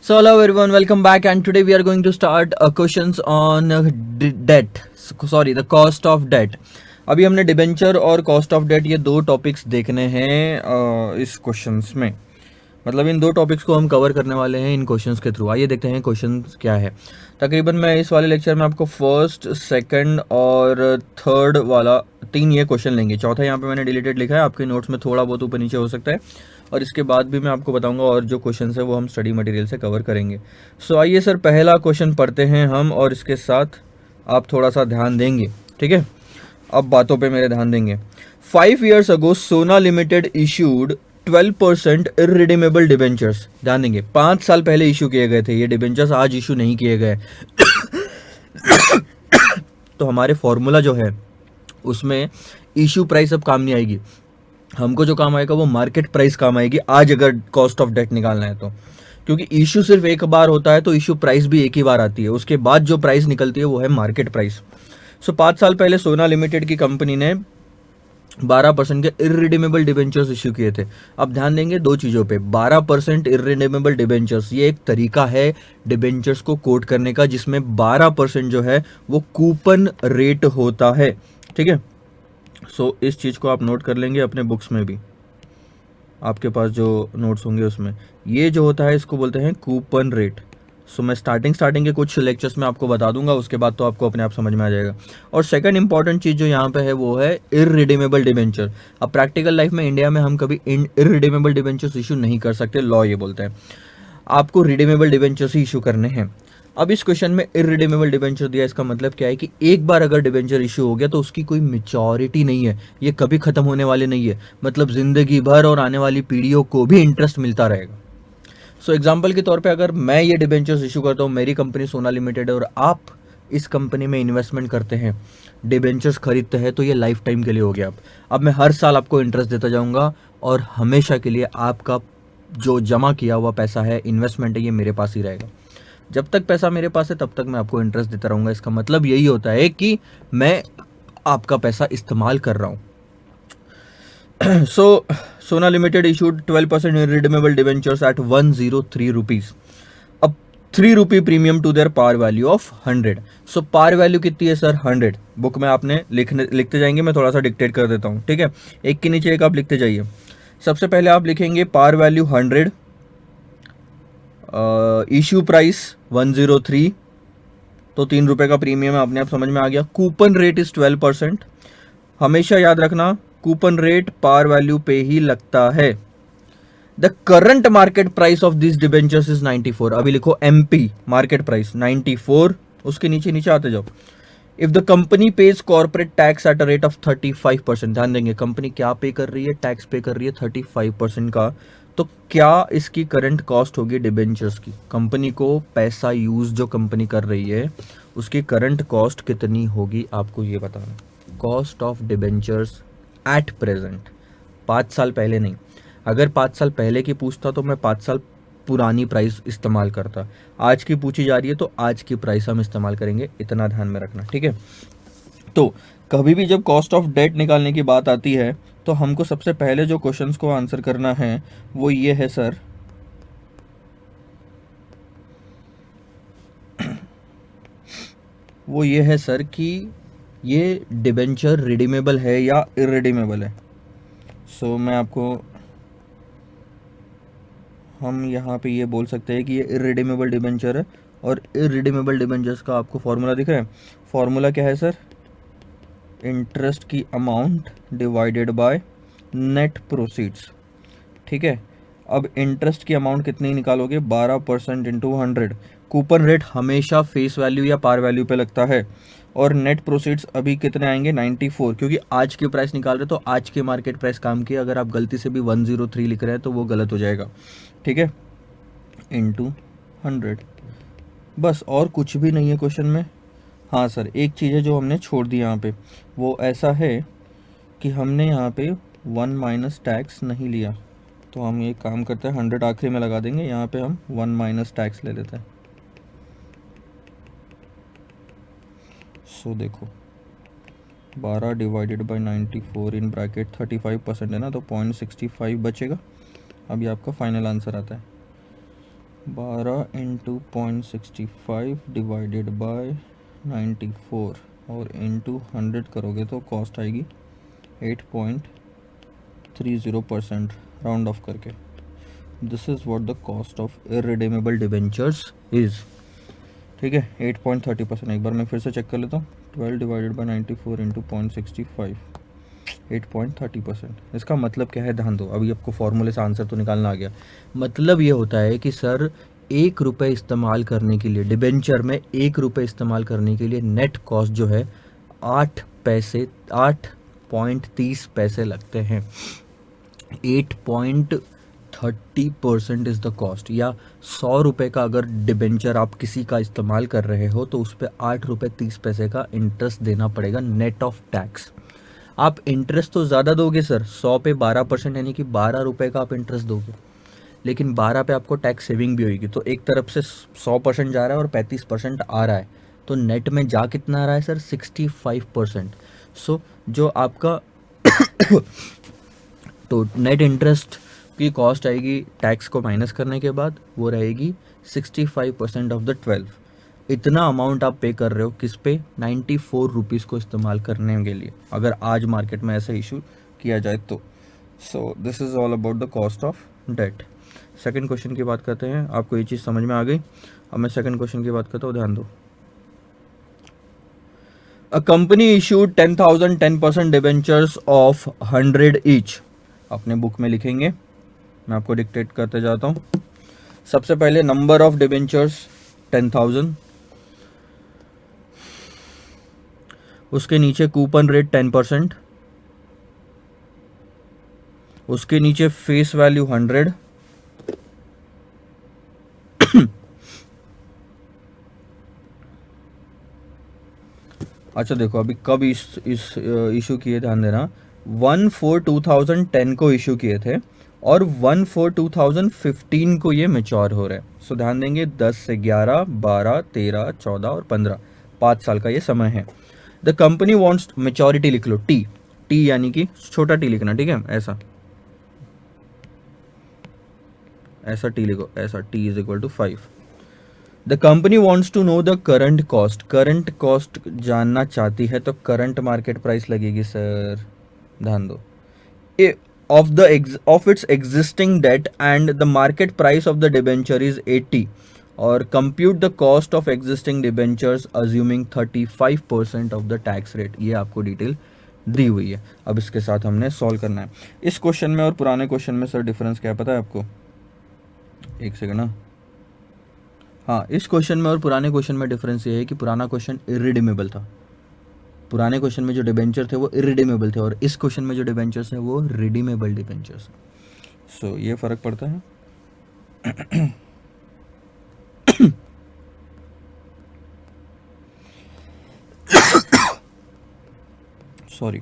So hello everyone, welcome back, and today we are going to start questions on debt. Sorry, the cost of debt. अभी हमने debenture और cost of date ये दो topics देखने हैं इस questions में। मतलब इन दो टॉपिक्स को हम कवर करने वाले हैं इन क्वेश्चंस के थ्रू। आइए देखते हैं क्वेश्चंस क्या है। तकरीबन मैं इस वाले लेक्चर में आपको फर्स्ट, सेकंड और थर्ड वाला तीन ये क्वेश्चन लेंगे। चौथा यहाँ पे मैंने डिलीटेड लिखा है, आपके नोट्स में थोड़ा बहुत ऊपर नीचे हो सकता है, और इसके बाद भी मैं आपको बताऊंगा और जो क्वेश्चन है वो हम स्टडी मटेरियल से कवर करेंगे। सो आइए सर पहला क्वेश्चन पढ़ते हैं हम, और इसके साथ आप थोड़ा सा ध्यान देंगे, ठीक है? अब बातों पे मेरे ध्यान देंगे। 5 years ago सोना लिमिटेड इशूड 12% इररिडीमेबल डिबेंचर्स। ध्यान देंगे, 5 साल पहले इशू किए गए थे ये डिबेंचर्स, आज इशू नहीं किए गए। तो हमारे फॉर्मूला जो है उसमें इशू प्राइस अब काम नहीं आएगी, हमको जो काम आएगा वो मार्केट प्राइस काम आएगी आज, अगर कॉस्ट ऑफ डेट निकालना है तो। क्योंकि इशू सिर्फ एक बार होता है तो इशू प्राइस भी एक ही बार आती है, उसके बाद जो प्राइस निकलती है वो है मार्केट प्राइस। सो 5 साल पहले सोना लिमिटेड की कंपनी ने 12% के इररिडीमेबल डिबेंचर्स इश्यू किए थे। अब ध्यान देंगे दो चीज़ों पे। 12% इररिडीमेबल डिबेंचर्स, ये एक तरीका है डिबेंचर्स को कोट करने का, जिसमें 12% जो है वो कूपन रेट होता है, ठीक है? सो इस चीज़ को आप नोट कर लेंगे अपने बुक्स में भी, आपके पास जो नोट्स होंगे उसमें। ये जो होता है इसको बोलते हैं कूपन रेट। सो मैं स्टार्टिंग के कुछ लेक्चर्स में आपको बता दूंगा, उसके बाद तो आपको अपने आप समझ में आ जाएगा। और सेकंड इंपॉर्टेंट चीज़ जो यहाँ पे है वो है इररिडीमेबल डिबेंचर। अब प्रैक्टिकल लाइफ में इंडिया में हम कभी इररिडीमेबल डिबेंचर्स इशू नहीं कर सकते, लॉ ये बोलता है आपको रिडीमेबल डिबेंचर्स ही इशू करने हैं। अब इस क्वेश्चन में इररिडीमेबल डिबेंचर दिया, इसका मतलब क्या है कि एक बार अगर डिबेंचर इशू हो गया तो उसकी कोई मेच्योरिटी नहीं है, ये कभी खत्म होने वाले नहीं है, मतलब जिंदगी भर और आने वाली पीढ़ियों को भी इंटरेस्ट मिलता रहेगा। सो एग्जाम्पल के तौर पे अगर मैं ये डिबेंचर्स इशू करता हूँ, मेरी कंपनी सोना लिमिटेड है, और आप इस कंपनी में इन्वेस्टमेंट करते हैं, डिबेंचर्स खरीदते हैं, तो ये लाइफ टाइम के लिए हो गया। अब मैं हर साल आपको इंटरेस्ट देता जाऊंगा, और हमेशा के लिए आपका जो जमा किया हुआ पैसा है, इन्वेस्टमेंट है, ये मेरे पास ही रहेगा। जब तक पैसा मेरे पास है तब तक मैं आपको इंटरेस्ट देता रहूंगा। इसका मतलब यही होता है कि मैं आपका पैसा इस्तेमाल कर रहा हूँ। So Sona limited issued 12% redeemable debentures at 103 rupees. अब 3 rupee premium to their par value of 100। So par value कितनी है सर? 100। बुक में आपने लिखते जाएंगे, मैं थोड़ा सा डिक्टेट कर देता हूँ, ठीक है? एक के नीचे एक आप लिखते जाइए। सबसे पहले आप लिखेंगे पार वैल्यू 100, इशू प्राइस 103, तो 3 रुपए का प्रीमियम है, अपने आप समझ में आ गया। Coupon rate is 12%। हमेशा याद रखना कूपन रेट पार वैल्यू पे ही लगता है। The current market price of this debentures is 94। अभी लिखो एमपी मार्केट प्राइस 94, उसके नीचे नीचे आते जाओ। If the company page corporate tax at a rate of 35%, ध्यान देंगे कंपनी क्या पे कर रही है, टैक्स पे कर रही है 35% का, तो क्या इसकी करंट कॉस्ट होगी डिबेंचर्स की? कंपनी को पैसा यूज जो कंपनी कर रही है उसकी करंट कॉस्ट कितनी होगी, आपको ये बताना। Cost of debentures at present, 5 साल पहले नहीं। अगर 5 साल पहले की पूछता तो मैं 5 साल पुरानी प्राइस इस्तेमाल करता, आज की पूछी जा रही है तो आज की प्राइस हम इस्तेमाल करेंगे, इतना ध्यान में रखना, ठीक है? तो कभी भी जब कॉस्ट ऑफ डेट निकालने की बात आती है तो हमको सबसे पहले जो क्वेश्चंस को आंसर करना है वो ये है सर, वो ये है सर कि ये डिबेंचर रिडीमेबल है या इररिडीमेबल है। सो मैं आपको, हम यहाँ पे ये बोल सकते हैं कि ये इररिडीमेबल डिबेंचर है, और इररिडीमेबल डिबेंचर्स का आपको फॉर्मूला दिख रहा है। फॉर्मूला क्या है सर? इंटरेस्ट की amount divided by net proceeds, ठीक है? अब इंटरेस्ट की अमाउंट कितनी निकालोगे? 12% इंटू 100। कूपन रेट हमेशा फेस वैल्यू या पार वैल्यू पे लगता है, और नेट प्रोसीड्स अभी कितने आएंगे? 94, क्योंकि आज की प्राइस निकाल रहे तो आज के मार्केट प्राइस काम की। अगर आप गलती से भी 103 लिख रहे हैं तो वो गलत हो जाएगा, ठीक है? इंटू 100, बस, और कुछ भी नहीं है क्वेश्चन में। हाँ सर, एक चीज़ है जो हमने छोड़ दी यहाँ पे, वो ऐसा है कि हमने यहाँ पे 1 माइनस टैक्स नहीं लिया, तो हम ये काम करते हैं 100 आखिरी में लगा देंगे, यहाँ पे हम 1 माइनस टैक्स ले लेते हैं। सो देखो 12 डिवाइडेड बाई 94 इन ब्रैकेट 35% है ना, तो 0.65 बचेगा। अब ये आपका फाइनल आंसर आता है। 12 इंटू 0.65 डिवाइडेड बाय 94 और इंटू 100 करोगे तो कॉस्ट आएगी 8.30% राउंड ऑफ करके. This is what the cost of irredeemable debentures is. ठीक है, 8.30%. एक बार मैं फिर से चेक कर लेता हूँ. 12 डिवाइडेड बाई 94 इंटू 0.65, 8.30%. इसका मतलब क्या है, ध्यान दो. अभी आपको फॉर्मूले से आंसर तो निकालना आ गया. मतलब ये होता है कि सर 1 रुपये इस्तेमाल करने के लिए, डिबेंचर में 1 रुपये इस्तेमाल करने के लिए नेट कॉस्ट जो है 8.30 पैसे लगते हैं. 8.30% इज़ द कॉस्ट. या 100 रुपये का अगर डिबेंचर आप किसी का इस्तेमाल कर रहे हो तो उस पर 8 रुपये 30 पैसे का इंटरेस्ट देना पड़ेगा नेट ऑफ टैक्स. आप इंटरेस्ट तो ज़्यादा दोगे सर, 100 पे 12%, यानी कि 12 रुपये का आप इंटरेस्ट दोगे, लेकिन 12 पे आपको टैक्स सेविंग भी होगी. तो एक तरफ से 100% जा रहा है और 35% आ रहा है, तो नेट में जा कितना आ रहा है सर, 65%. सो जो आपका तो नेट इंटरेस्ट की कॉस्ट आएगी टैक्स को माइनस करने के बाद, वो रहेगी 65% ऑफ द 12. इतना अमाउंट आप पे कर रहे हो किस पे, 94 रुपीज़ को इस्तेमाल करने के लिए, अगर आज मार्केट में ऐसा इशू किया जाए तो. So this is all about the cost of debt. Second question की बात करते हैं. आपको ये चीज़ समझ में आ गई. अब मैं सेकंड क्वेश्चन की बात करता हूँ, ध्यान दो. A company issued 10,000 10% debentures of 100 each. अपने बुक में लिखेंगे, मैं आपको डिक्टेट करते जाता हूँ. सबसे पहले नंबर ऑफ डिबेंचर्स 10,000, उसके नीचे कूपन रेट 10%, उसके नीचे फेस वैल्यू 100, अच्छा देखो अभी कब इस इशू किए, ध्यान देना. 1/4/2010 को इशू किए थे और 1/4/2015 को ये मेच्योर हो रहे हैं. सो ध्यान देंगे 10 से 11, 12, 13, 14 और 15, 5 साल का ये समय है. द कंपनी वॉन्ट्स, मेच्योरिटी लिख लो टी, टी यानी कि छोटा टी लिखना, ठीक है, ऐसा ऐसा टी लिखो, ऐसा T is equal to 5. The company wants to know the current cost. Current cost जानना चाहती है तो करंट मार्केट प्राइस लगेगी सर, ध्यान दो, of its existing debt and the market price of the debenture is 80, और compute the cost of existing debentures assuming 35% of the tax rate. ये आपको डिटेल दी हुई है. अब इसके साथ हमने सॉल्व करना है. इस क्वेश्चन में और पुराने क्वेश्चन में सर डिफरेंस क्या है पता है आपको, एक सेकंड ना. हाँ, इस क्वेश्चन में और पुराने क्वेश्चन में डिफरेंस ये है कि पुराना क्वेश्चन इरिडीमेबल था. पुराने क्वेश्चन में जो डिबेंचर थे वो इरिडीमेबल थे और इस क्वेश्चन में जो डिबेंचर्स हैं वो रिडीमेबल डिबेंचर्स हैं. सो ये फ़र्क पड़ता है. सॉरी.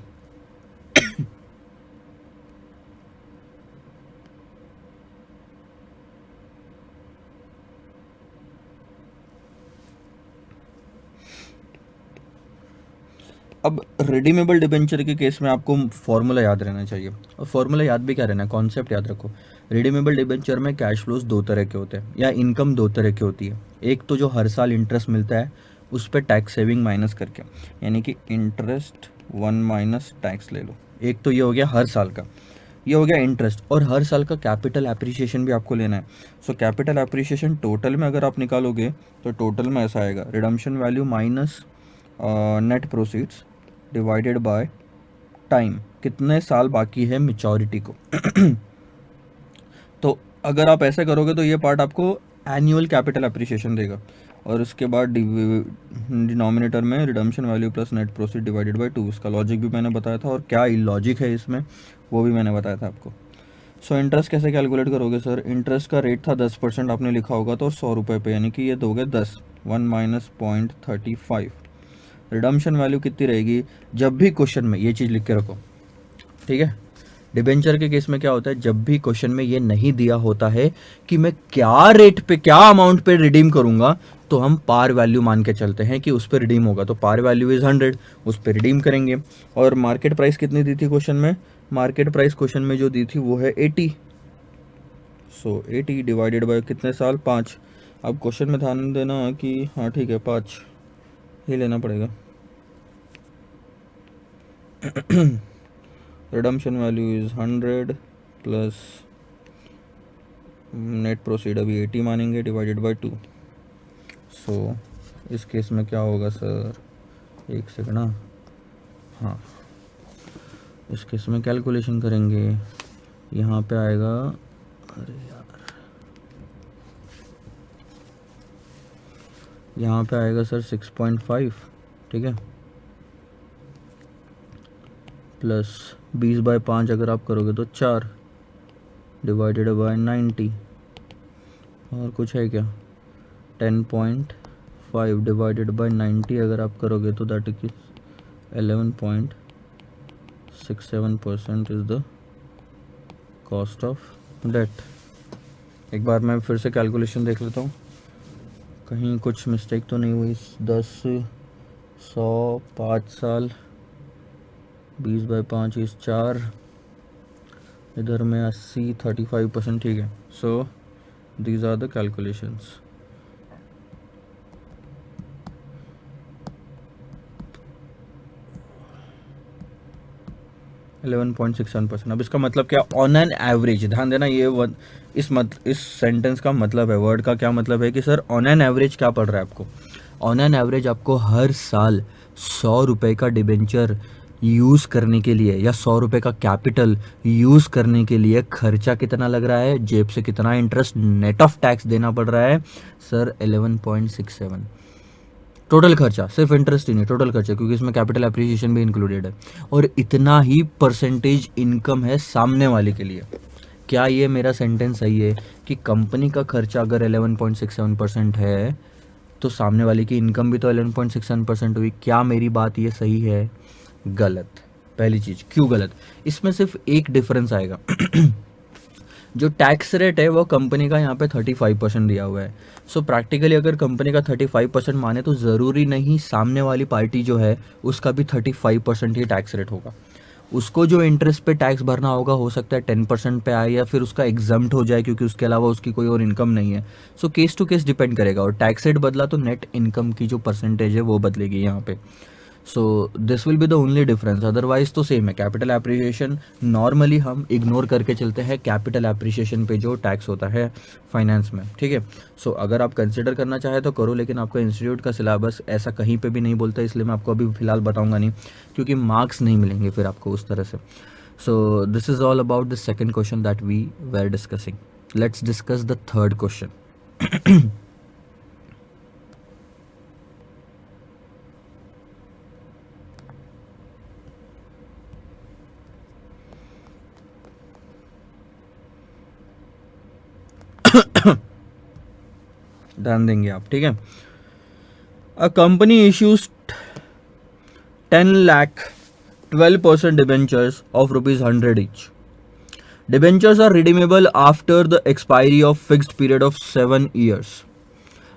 अब रिडीमेबल डिबेंचर के केस में आपको फॉर्मूला याद रहना चाहिए. और फॉर्मूला याद भी क्या रहना है, कॉन्सेप्ट याद रखो. रिडीमेबल डिबेंचर में कैश फ्लोज 2 तरह के होते हैं, या इनकम 2 तरह की होती है. एक तो जो हर साल इंटरेस्ट मिलता है उस पर टैक्स सेविंग माइनस करके, यानी कि इंटरेस्ट 1 माइनस टैक्स ले लो. एक तो ये हो गया हर साल का, ये हो गया इंटरेस्ट. और हर साल का कैपिटल एप्रिसिएशन भी आपको लेना है. सो कैपिटल एप्रिसिएशन टोटल में अगर आप निकालोगे तो टोटल में ऐसा आएगा, redemption value minus net proceeds divided by time, कितने साल बाकी है मेच्योरिटी को. तो अगर आप ऐसे करोगे तो ये पार्ट आपको एनुअल कैपिटल एप्रिसिएशन देगा, और उसके बाद डिनोमिनेटर में redemption value plus net proceed divided by 2. इसका लॉजिक भी मैंने बताया था और क्या इलॉजिक है इसमें वो भी मैंने बताया था आपको. सो इंटरेस्ट कैसे कैलकुलेट करोगे सर, इंटरेस्ट का रेट था 10%, आपने लिखा होगा तो 100 रुपये पे, यानी कि ये दोगे 10, 1 माइनस 0.35. रिडम्पशन वैल्यू कितनी रहेगी, जब भी क्वेश्चन में ये चीज़ लिख के रखो, ठीक है. डिबेंचर के केस में क्या होता है, जब भी क्वेश्चन में ये नहीं दिया होता है कि मैं क्या रेट पे, क्या अमाउंट पे रिडीम करूंगा, तो हम पार वैल्यू मान के चलते हैं कि उस पर रिडीम होगा, तो पार वैल्यू इज़ 100, उस पर रिडीम करेंगे. और मार्केट प्राइस कितनी दी थी क्वेश्चन में, मार्केट प्राइस क्वेश्चन में जो दी थी वो है 80. सो 80 डिवाइडेड बाय कितने साल, 5। अब क्वेश्चन में ध्यान देना कि हाँ ठीक है 5 ही लेना पड़ेगा। Redemption value is 100 plus net proceed अभी 80 मानेंगे डिवाइडेड बाय 2। सो इस केस में क्या होगा सर, एक सेकंड ना, हाँ इस केस में कैलकुलेशन करेंगे, यहाँ पे आएगा, अरे यार यहाँ पे आएगा सर 6.5, ठीक है, प्लस 20/5 अगर आप करोगे तो 4 डिवाइडेड बाय 90, और कुछ है क्या, 10.5 डिवाइडेड बाय 90 अगर आप करोगे तो that is 11.67% is the cost of debt. एक बार मैं फिर से कैलकुलेशन देख लेता हूँ, कहीं कुछ मिस्टेक तो नहीं हुई। 10, 100, 5 साल, 20/5 इस 4, इधर में 80, 35%, ठीक है। So these are the calculations. %11.67%। अब इसका मतलब क्या, ऑन एन एवरेज, ध्यान देना ये इस सेंटेंस का मतलब है, वर्ड का क्या मतलब है कि सर ऑन एन एवरेज क्या पड़ रहा है आपको, ऑन एन एवरेज आपको हर साल 100 रुपये का डिबेंचर यूज़ करने के लिए या 100 रुपये का कैपिटल यूज़ करने के लिए खर्चा कितना लग रहा है, जेब से कितना इंटरेस्ट नेट ऑफ टैक्स देना पड़ रहा है सर, 11.67 टोटल खर्चा, सिर्फ इंटरेस्ट ही नहीं, टोटल खर्चा, क्योंकि इसमें कैपिटल एप्रिसिएशन भी इंक्लूडेड है, और इतना ही परसेंटेज इनकम है सामने वाले के लिए। क्या ये मेरा सेंटेंस सही है कि कंपनी का खर्चा अगर 11.67% है तो सामने वाले की इनकम भी तो 11.67% हुई? क्या मेरी बात ये सही है? गलत। पहली चीज़, क्यों गलत? इसमें सिर्फ एक डिफरेंस आएगा जो टैक्स रेट है वो कंपनी का यहाँ पे 35% दिया हुआ है। सो प्रैक्टिकली अगर कंपनी का 35% माने तो ज़रूरी नहीं सामने वाली पार्टी जो है उसका भी 35% ही टैक्स रेट होगा। उसको जो इंटरेस्ट पे टैक्स भरना होगा हो सकता है 10% पे आए, या फिर उसका एग्जम्प्ट हो जाए क्योंकि उसके अलावा उसकी कोई और इनकम नहीं है। So case to case depend करेगा, और टैक्स रेट बदला तो नेट इनकम की जो परसेंटेज है वो बदलेगी यहाँ पे। So this will be the only difference, otherwise तो सेम है। कैपिटल एप्रिसिएशन नॉर्मली हम इग्नोर करके चलते हैं कैपिटल एप्रिसिएशन पे जो टैक्स होता है फाइनेंस में, ठीक है। सो अगर आप कंसिडर करना चाहे तो करो, लेकिन आपका इंस्टीट्यूट का सिलेबस ऐसा कहीं पे भी नहीं बोलता, इसलिए मैं आपको अभी फ़िलहाल बताऊंगा नहीं, क्योंकि मार्क्स नहीं मिलेंगे फिर आपको उस तरह से। So this is all about the second question that we were discussing. Let's discuss the third question. ध्यान देंगे आप, ठीक है। A company issues 10 lakh 12% debentures of ₹100 each. Debentures are redeemable after the expiry of fixed period of 7 years.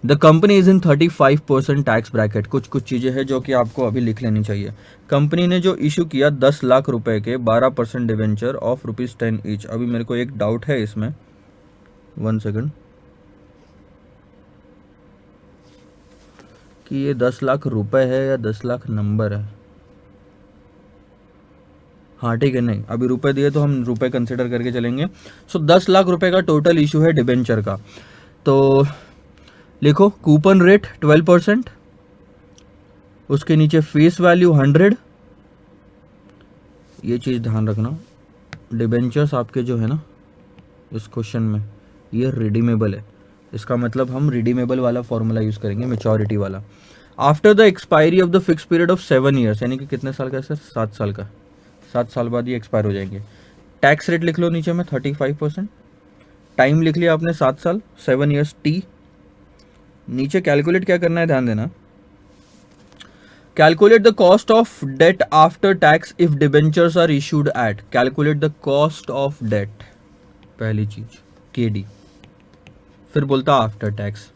The company is in 35% tax bracket. कुछ चीज़ें हैं जो कि आपको अभी लिख लेनी चाहिए। कंपनी ने जो इशू किया 10 लाख रुपए के 12% डिवेंचर ऑफ ₹10 ईच। अभी मेरे को एक डाउट है इसमें, 1 सेकंड, कि ये 10 लाख रुपए है या 10 लाख नंबर है। हाँ ठीक है, नहीं अभी रुपए दिए तो हम रुपए कंसिडर करके चलेंगे। सो 10 लाख रुपए का टोटल इशू है डिबेंचर का। तो लिखो कूपन रेट 12%, उसके नीचे फेस वैल्यू 100। ये चीज़ ध्यान रखना, डिबेंचर्स आपके जो है ना इस क्वेश्चन में ये रिडीमेबल है। इसका मतलब हम रिडीमेबल वाला फॉर्मूला यूज़ करेंगे, मैच्योरिटी वाला। After the expiry of the fix period of 7 years, यानी कि कितने साल का है सर? 7 साल का। 7 साल बाद ये एक्सपायर हो जाएंगे। टैक्स रेट लिख लो नीचे में 35%। टाइम लिख लिया आपने 7 साल, 7 years टी। नीचे कैलकुलेट क्या करना है, ध्यान देना। Calculate the cost of debt after tax if debentures are issued at. Calculate the cost of debt, पहली चीज KD, फिर बोलता after tax.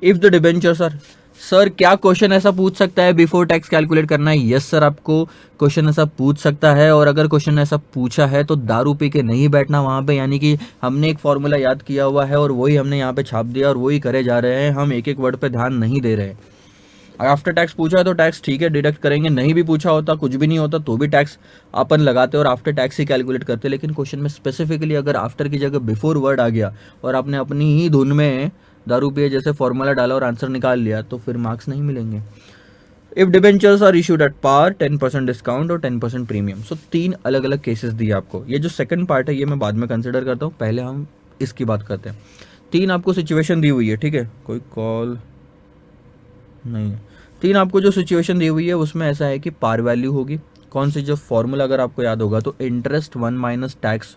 If the debentures are, sir क्या क्वेश्चन ऐसा पूछ सकता है बिफोर टैक्स कैलकुलेट करना है? यस सर, आपको क्वेश्चन ऐसा पूछ सकता है, और अगर क्वेश्चन ऐसा पूछा है तो दारू पी के नहीं बैठना वहाँ पे, यानी कि हमने एक फॉर्मूला याद किया हुआ है और वही हमने यहाँ पे छाप दिया और वही करे जा रहे हैं, हम एक एक वर्ड पे ध्यान नहीं दे रहे हैं। आफ्टर टैक्स पूछा है तो टैक्स ठीक है डिडक्ट करेंगे, नहीं भी पूछा होता, कुछ भी नहीं होता तो भी टैक्स अपन लगाते और आफ्टर टैक्स ही कैलकुलेट करते। लेकिन क्वेश्चन में स्पेसिफिकली अगर आफ्टर की जगह बिफोर वर्ड आ गया और आपने अपनी ही धुन में दारू पिए जैसे फॉर्मूला डाला और आंसर निकाल लिया तो फिर मार्क्स नहीं मिलेंगे। If debentures are issued at par 10% discount और 10% प्रीमियम। सो 3 अलग अलग केसेस दिए आपको। ये जो सेकंड पार्ट है ये मैं बाद में कंसिडर करता हूँ, पहले हम इसकी बात करते हैं। 3 आपको सिचुएशन दी हुई है, ठीक है, कोई कॉल नहीं है। 3 आपको जो सिचुएशन दी हुई है उसमें ऐसा है कि पार वैल्यू होगी, कौन सी, जो फॉर्मूला अगर आपको याद होगा तो interest 1 minus tax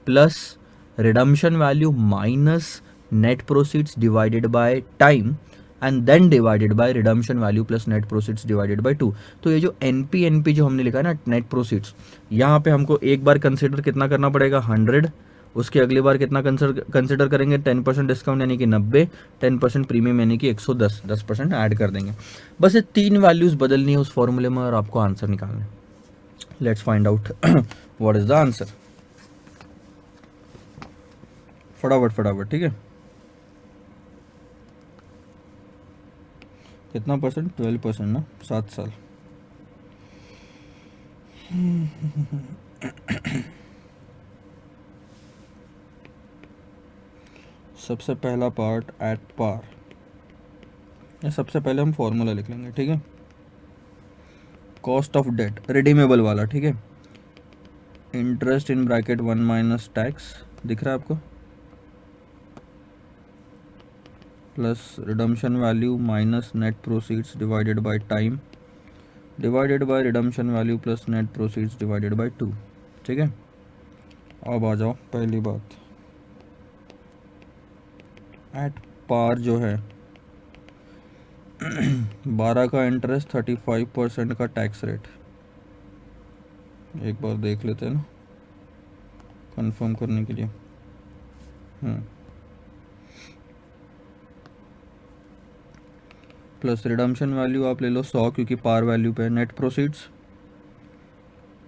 plus redemption value minus net proceeds divided by time and then divided by redemption value plus net proceeds divided by 2। तो ये जो एनपी जो हमने लिखा है ना नेट प्रोसीड्स, यहाँ पे हमको एक बार कंसिडर कितना करना पड़ेगा 100, उसके अगली बार कितना कंसिडर करेंगे 10% डिस्काउंट यानी कि 90, 10% प्रीमियम यानी कि 110, 10% ऐड कर देंगे। बस ये 3 वैल्यूज बदलनी है उस फॉर्मूले में और आपको आंसर निकालना है। Let's find out what is the answer. फटाफट, ठीक है। कितना परसेंट? 12% ना, 7 साल। सबसे पहला पार्ट एट पार, या सबसे पहले हम फॉर्मूला लिख लेंगे, ठीक है। कॉस्ट ऑफ डेट रिडीमेबल वाला, ठीक है। Interest in bracket 1 minus tax, दिख रहा है आपको, plus redemption value minus net proceeds divided by time divided by redemption value plus net proceeds divided by 2, ठीक है। अब आ जाओ पहली बात, एट पार जो है 12 का इंटरेस्ट 35% का टैक्स रेट, एक बार देख लेते हैं ना कंफर्म करने के लिए। प्लस रिडम्पशन वैल्यू आप ले लो 100 क्योंकि पार वैल्यू पे, नेट प्रोसीड्स,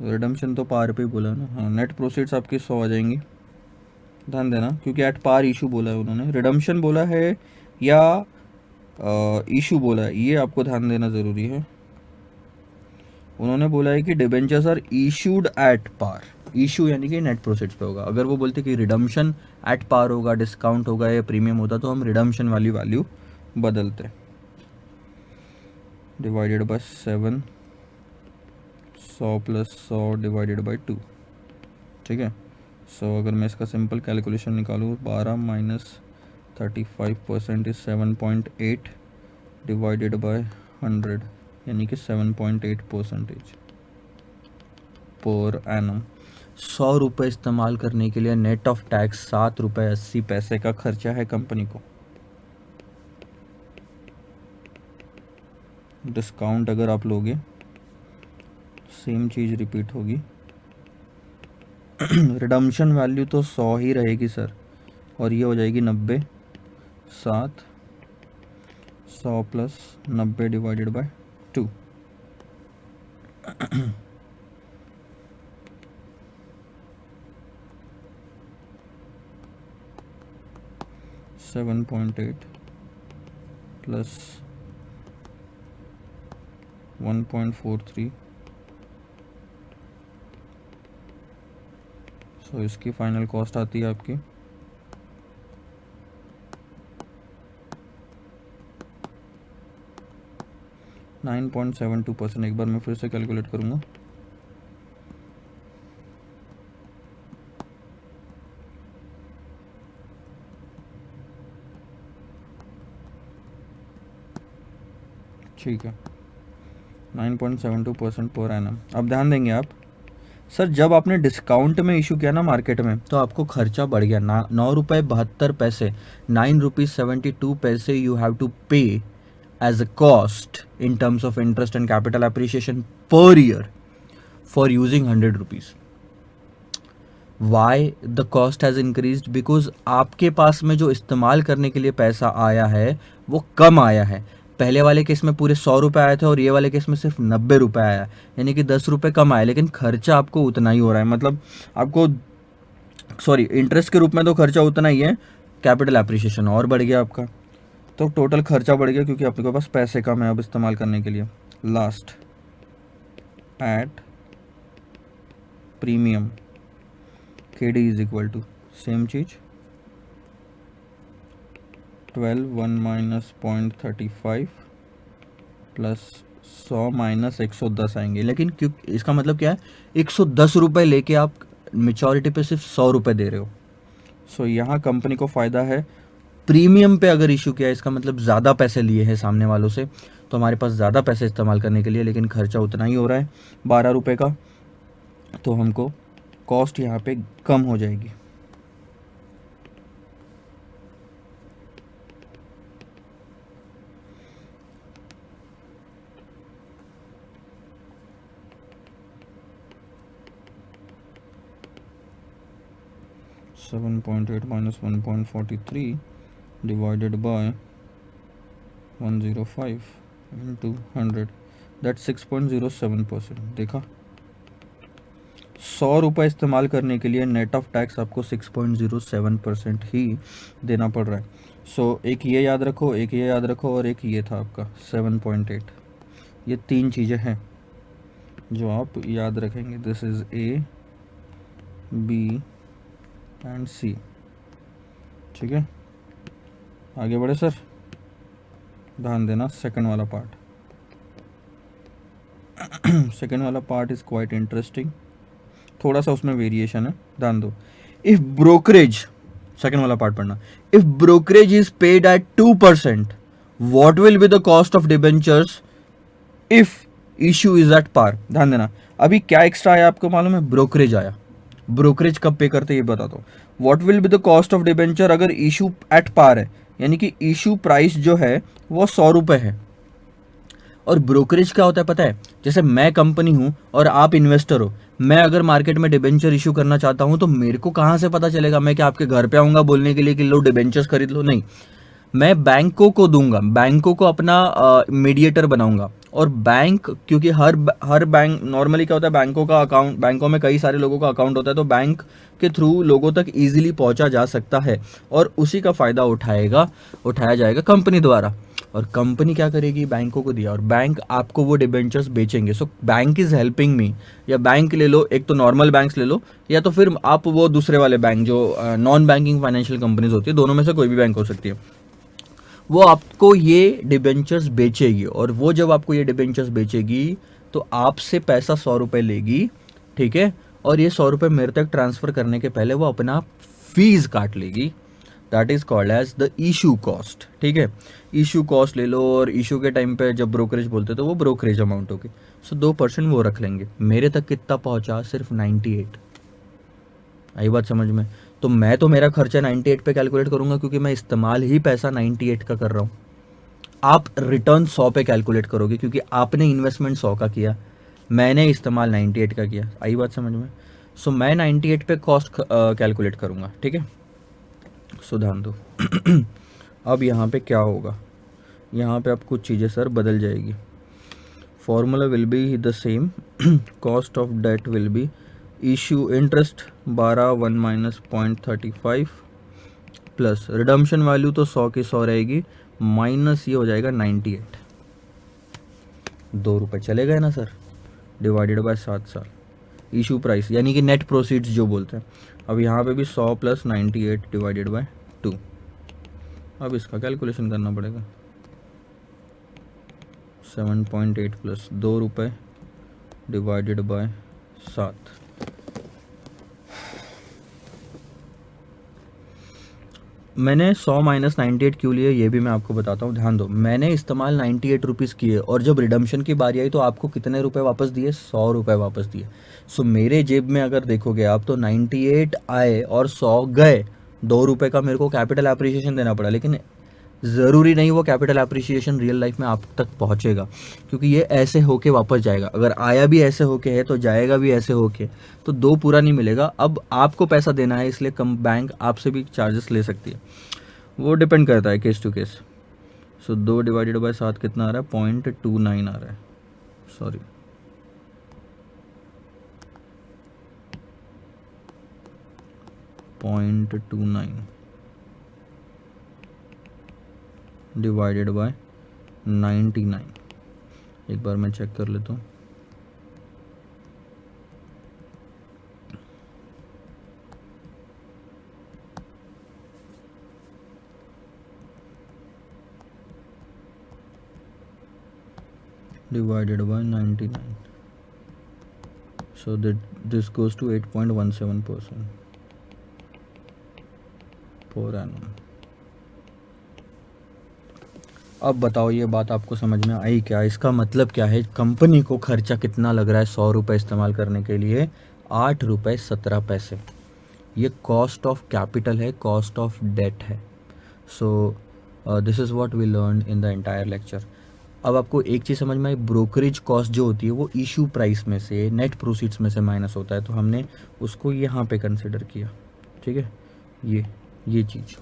रिडम्पशन तो पार पे ही बोला ना, हाँ, नेट प्रोसीड्स आपकी 100 आ जाएंगी। ध्यान देना क्योंकि एट पार इशू बोला है उन्होंने, रिडम्पशन बोला है या इशू बोला है, ये आपको ध्यान देना ज़रूरी है। उन्होंने बोला है कि debentures are issued at par, issue यानी कि नेट प्रोसीड्स पे होगा। अगर वो बोलते कि रिडम्पशन एट पार होगा, डिस्काउंट होगा या प्रीमियम होता तो हम रिडम्पशन वाली वैल्यू बदलते। Divided by 7, 100 plus 100 divided by 2, ठीक है। सो अगर मैं इसका सिंपल कैलकुलेशन निकालूँ 12 माइनस 35% इज 7.8 डिवाइडेड बाय 100 यानी कि 7.8% पर एनम। 100 रुपये इस्तेमाल करने के लिए नेट ऑफ टैक्स 7 रुपये 80 पैसे का खर्चा है कंपनी को। डिस्काउंट अगर आप लोगे सेम चीज़ रिपीट होगी। रिडम्पशन वैल्यू तो 100 ही रहेगी सर, और ये हो जाएगी 90, 7, 100 प्लस 90 डिवाइडेड बाय 2। 7.8 प्लस 1.43, सो इसकी फाइनल कॉस्ट आती है आपकी 9.72%। एक बार मैं फिर से कैलकुलेट करूँगा, ठीक है, 9.72% पर एनम। अब ध्यान देंगे आप सर, जब आपने डिस्काउंट में इशू किया ना मार्केट में तो आपको खर्चा बढ़ गया ना, 9 रुपये 72 पैसे, 9 रुपीज़ 72 पैसे you have to pay as a cost in terms of interest and capital appreciation per year for using 100 rupees. Why the cost has increased? Because आपके पास में जो इस्तेमाल करने के लिए पैसा आया है वो कम आया है। पहले वाले केस में पूरे 100 रुपये आए थे और ये वाले केस में सिर्फ 90 रुपये आया, यानी कि 10 रुपये कम आए, लेकिन खर्चा आपको उतना ही हो रहा है। मतलब आपको सॉरी इंटरेस्ट के रूप में तो खर्चा उतना ही है, कैपिटल एप्रिसिएशन और बढ़ गया आपका, तो टोटल खर्चा बढ़ गया क्योंकि आपके पास पैसे कम है अब इस्तेमाल करने के लिए। Last at premium KD is equal to same चीज 12 1 माइनस 0.35 प्लस 100 माइनस 110 आएंगे। लेकिन क्यों, इसका मतलब क्या है, 110 रुपये लेके आप मेचोरिटी पे सिर्फ 100 रुपये दे रहे हो। सो यहाँ कंपनी को फ़ायदा है। प्रीमियम पे अगर इशू किया, इसका मतलब ज़्यादा पैसे लिए हैं सामने वालों से, तो हमारे पास ज़्यादा पैसे इस्तेमाल करने के लिए, लेकिन खर्चा उतना ही हो रहा है 12 रुपये का, तो हमको कॉस्ट यहाँ पे कम हो जाएगी। $7.8 minus 1.43 divided by 105 into 100, that's 6.07%। देखा, 100 रुपये इस्तेमाल करने के लिए नेट ऑफ टैक्स आपको 6.07% ही देना पड़ रहा है। सो एक ये याद रखो, एक ये याद रखो, और एक ये था आपका 7.8। ये 3 चीज़ें हैं जो आप याद रखेंगे। This is A, B and C। ठीक है, आगे बढ़े सर, ध्यान देना सेकंड वाला पार्ट। सेकंड वाला पार्ट इज़ क्वाइट इंटरेस्टिंग, थोड़ा सा उसमें वेरिएशन है, ध्यान दो। इफ ब्रोकरेज, सेकंड वाला पार्ट पढ़ना, if brokerage is paid at 2%, what will be the cost of debentures if issue is at par. ध्यान देना, अभी क्या एक्स्ट्रा आया आपको मालूम है, ब्रोकरेज आया। ब्रोकरेज कब पे करते ये बता दो। What will be the cost of debenture अगर इशू एट पार है, यानी कि इशू प्राइस जो है वो 100 रुपये है। और ब्रोकरेज क्या होता है पता है, जैसे मैं कंपनी हूँ और आप इन्वेस्टर हो, मैं अगर मार्केट में डिबेंचर इशू करना चाहता हूँ तो मेरे को कहाँ से पता चलेगा? मैं क्या आपके घर पे आऊँगा बोलने के लिए कि लो डिबेंचर्स खरीद लो? नहीं, मैं बैंकों को दूंगा, बैंकों को अपना मीडिएटर बनाऊंगा। और बैंक, क्योंकि हर बैंक नॉर्मली क्या होता है, बैंकों का अकाउंट, बैंकों में कई सारे लोगों का अकाउंट होता है, तो बैंक के थ्रू लोगों तक इजीली पहुंचा जा सकता है और उसी का फ़ायदा उठाया जाएगा कंपनी द्वारा। और कंपनी क्या करेगी, बैंकों को दिया और बैंक आपको वो डिबेंचर्स बेचेंगे। So bank is helping me. या बैंक ले लो, एक तो नॉर्मल बैंक्स ले लो, या तो फिर आप वो दूसरे वाले बैंक जो नॉन बैंकिंग फाइनेंशियल कंपनीज होती है, दोनों में से कोई भी बैंक हो सकती है, वो आपको ये डिबेंचर्स बेचेगी। और वो जब आपको ये डिबेंचर्स बेचेगी तो आपसे पैसा 100 रुपये लेगी, ठीक है, और ये 100 रुपये मेरे तक ट्रांसफ़र करने के पहले वो अपना फीस काट लेगी। That is called as the issue cost. ठीक है, इशू कॉस्ट ले लो, और इशू के टाइम पे जब ब्रोकरेज बोलते तो वो ब्रोकरेज अमाउंट होगी। सो 2% वो रख लेंगे। मेरे तक कितना पहुंचा, सिर्फ 98। आई बात समझ में? तो मैं तो मेरा खर्चा 98 पे कैलकुलेट करूंगा क्योंकि मैं इस्तेमाल ही पैसा 98 का कर रहा हूँ। आप रिटर्न 100 पे कैलकुलेट करोगे क्योंकि आपने इन्वेस्टमेंट 100 का किया, मैंने इस्तेमाल 98 का किया। आई बात समझ में? सो मैं 98 पे कॉस्ट कैलकुलेट करूँगा। ठीक है, सो ध्यान दो। अब यहाँ पे क्या होगा, यहाँ पे अब कुछ चीज़ें सर बदल जाएगी। Formula will be the same, cost of debt will be issue interest 12 1 minus 0.35 plus redemption value तो 100 की 100 रहेगी, माइनस ये हो जाएगा 98। 2 रुपये चले गए ना सर, डिवाइडेड बाय 7 साल। इशू प्राइस यानी कि नेट प्रोसीड्स जो बोलते हैं। अब यहाँ पे भी 100 प्लस 98 डिवाइडेड बाय 2। अब इसका कैलकुलेशन करना पड़ेगा। 7.8 प्लस 2 रुपये डिवाइडेड बाय 7। मैंने 100 माइनस 98 क्यों लिए ये भी मैं आपको बताता हूँ। ध्यान दो, मैंने इस्तेमाल 98 रुपीज़ किए और जब रिडम्पशन की बारी आई तो आपको कितने रुपए वापस दिए? 100 रुपये वापस दिए। सो मेरे जेब में अगर देखोगे आप तो 98 आए और 100 गए। 2 रुपये का मेरे को कैपिटल एप्रिसिएशन देना पड़ा, लेकिन ज़रूरी नहीं वो कैपिटल एप्रिसिएशन रियल लाइफ में आप तक पहुंचेगा, क्योंकि ये ऐसे होके वापस जाएगा। अगर आया भी ऐसे होके है तो जाएगा भी ऐसे होके, तो 2 पूरा नहीं मिलेगा। अब आपको पैसा देना है, इसलिए कम बैंक आपसे भी चार्जेस ले सकती है। वो डिपेंड करता है case to case. So 2 divided by 7 कितना आ रहा है, 0.29 आ रहा है, सॉरी 0.29 डिवाइडेड बाय 99। एक बार मैं चेक कर लेता हूँ। divided by 99, so that this goes to 8.17% per annum। अब बताओ ये बात आपको समझ में आई क्या? इसका मतलब क्या है? कंपनी को खर्चा कितना लग रहा है 100 रुपये इस्तेमाल करने के लिए? 8 रुपये 17 पैसे। ये कॉस्ट ऑफ कैपिटल है, कॉस्ट ऑफ डेट है। So this is what we learn in the entire lecture. अब आपको एक चीज़ समझ में आई, ब्रोकरेज कॉस्ट जो होती है वो इशू प्राइस में से, नेट प्रोसीड्स में से माइनस होता है, तो हमने उसको यहाँ पे कंसिडर किया, ठीक है, ये चीज़।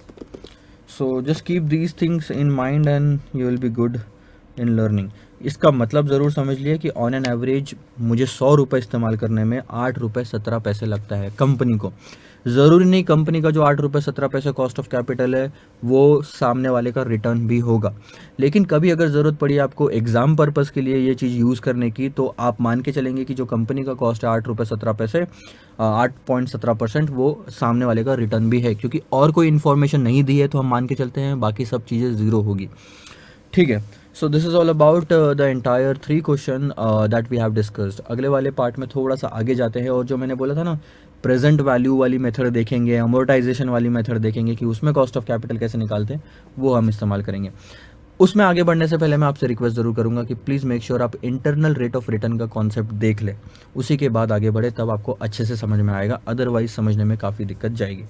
So just keep these things in mind and you will be good in learning. इसका मतलब ज़रूर समझ लिया कि ऑन एन एवरेज मुझे 100 रुपये इस्तेमाल करने में 8 रुपये 17 पैसे लगता है कंपनी को। ज़रूरी नहीं कंपनी का जो 8 रुपये 17 पैसे कॉस्ट ऑफ कैपिटल है वो सामने वाले का रिटर्न भी होगा, लेकिन कभी अगर ज़रूरत पड़ी आपको एग्ज़ाम पर्पज़ के लिए ये चीज़ यूज़ करने की, तो आप मान के चलेंगे कि जो कंपनी का कॉस्ट है 8 रुपये 17 पैसे, 8.17%, वो सामने वाले का रिटर्न भी है, क्योंकि और कोई इन्फॉर्मेशन नहीं दी है तो हम मान के चलते हैं बाकी सब चीज़ें ज़ीरो होगी, ठीक है। So this is all about the entire 3 question that we have discussed. अगले वाले पार्ट में थोड़ा सा आगे जाते हैं, और जो मैंने बोला था ना, प्रेजेंट वैल्यू वाली मेथड देखेंगे, अमोर्टाइजेशन वाली मेथड देखेंगे कि उसमें कॉस्ट ऑफ कैपिटल कैसे निकालते हैं, वो हम इस्तेमाल करेंगे। उसमें आगे बढ़ने से पहले मैं आपसे रिक्वेस्ट ज़रूर करूंगा कि प्लीज़ मेक श्योर आप इंटरनल रेट ऑफ रिटर्न का कॉन्सेप्ट देख लें, उसी के बाद आगे बढ़े, तब आपको अच्छे से समझ में आएगा, अदरवाइज समझने में काफ़ी दिक्कत जाएगी।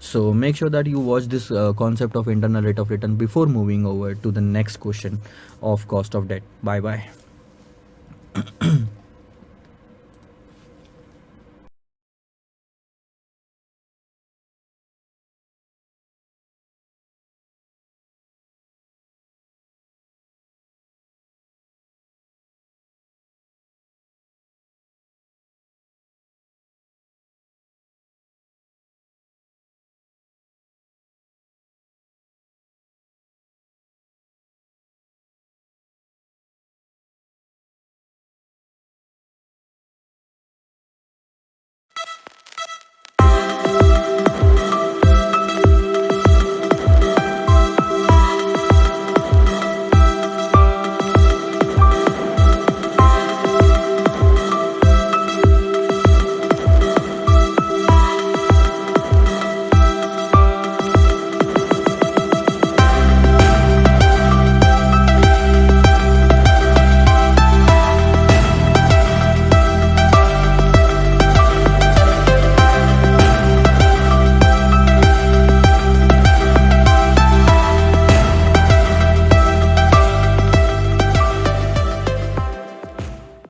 So make sure that you watch this concept of internal rate of return before moving over to the next question of cost of debt. Bye bye.